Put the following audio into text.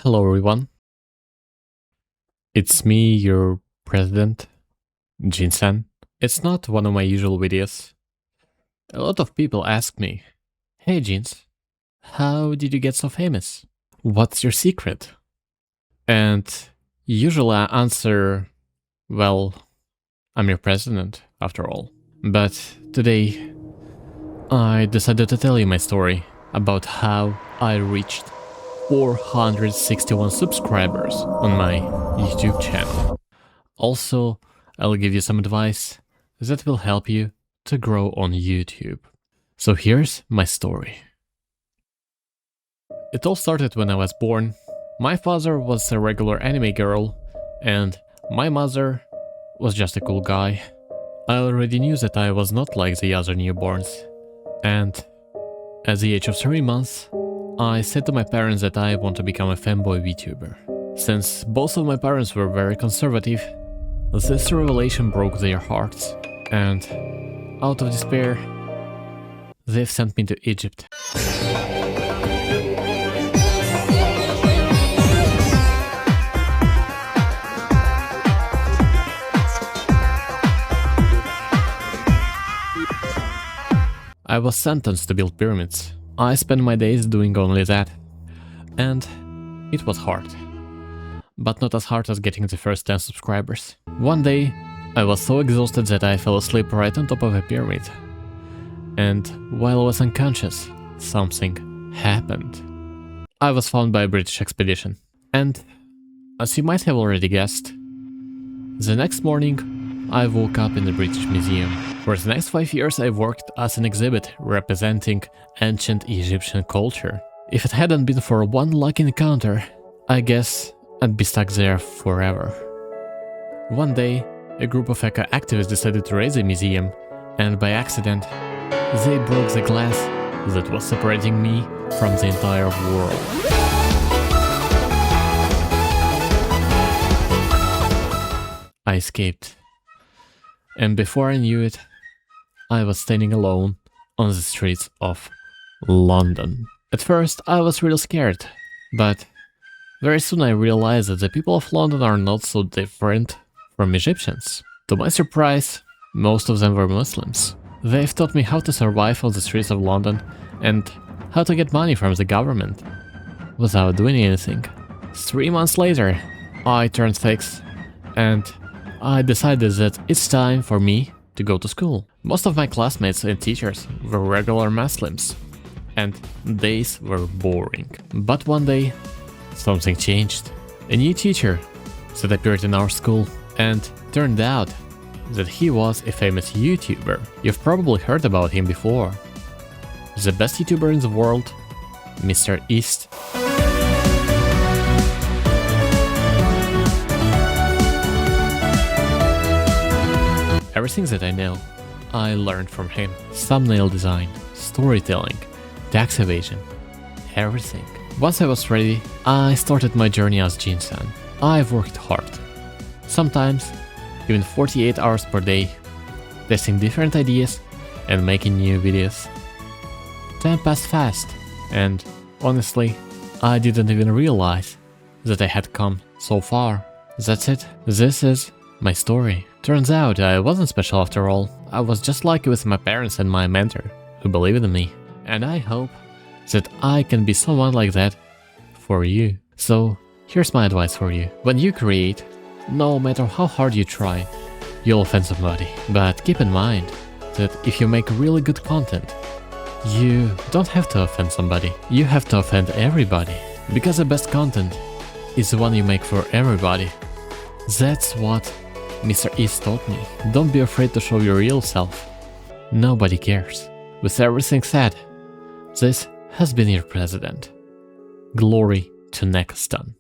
Hello everyone, it's me, your president, Jinsan. It's not one of my usual videos. A lot of people ask me, hey Jins, how did you get so famous? What's your secret? And usually I answer, well, I'm your president, after all. But today, I decided to tell you my story about how I reached 461 subscribers on my YouTube channel. Also, I'll give you some advice that will help you to grow on YouTube. So here's my story. It all started when I was born. My father was a regular anime girl, and my mother was just a cool guy. I already knew that I was not like the other newborns, and at the age of 3 months, I said to my parents that I want to become a fanboy VTuber. Since both of my parents were very conservative, this revelation broke their hearts, and out of despair, they've sent me to Egypt. I was sentenced to build pyramids. I spent my days doing only that. And it was hard. But not as hard as getting the first 10 subscribers. One day, I was so exhausted that I fell asleep right on top of a pyramid. And while I was unconscious, something happened. I was found by a British expedition. And, as you might have already guessed, the next morning, I woke up in the British Museum. For the next 5 years I worked as an exhibit representing ancient Egyptian culture. If it hadn't been for one lucky encounter, I guess I'd be stuck there forever. One day, a group of eco-activists decided to raid the museum, and by accident, they broke the glass that was separating me from the entire world. I escaped. And before I knew it, I was standing alone on the streets of London. At first, I was really scared, but very soon I realized that the people of London are not so different from Egyptians. To my surprise, most of them were Muslims. They've taught me how to survive on the streets of London and how to get money from the government without doing anything. 3 months later, I turned 6 and I decided that it's time for me to go to school. Most of my classmates and teachers were regular Muslims, and days were boring. But one day, something changed. A new teacher that appeared in our school, and turned out that he was a famous YouTuber. You've probably heard about him before. The best YouTuber in the world, Mr. East. Everything that I know, I learned from him. Thumbnail design, storytelling, tax evasion, everything. Once I was ready, I started my journey as Jinsan. I've worked hard. Sometimes, even 48 hours per day, testing different ideas and making new videos. Time passed fast, and honestly, I didn't even realize that I had come so far. That's it. This is my story. Turns out I wasn't special after all. I was just lucky with my parents and my mentor, who believed in me. And I hope that I can be someone like that for you. So here's my advice for you. When you create, no matter how hard you try, you'll offend somebody. But keep in mind that if you make really good content, you don't have to offend somebody. You have to offend everybody. Because the best content is the one you make for everybody. That's what Mr. East taught me. Don't be afraid to show your real self. Nobody cares. With everything said, this has been your president. Glory to Nekostan.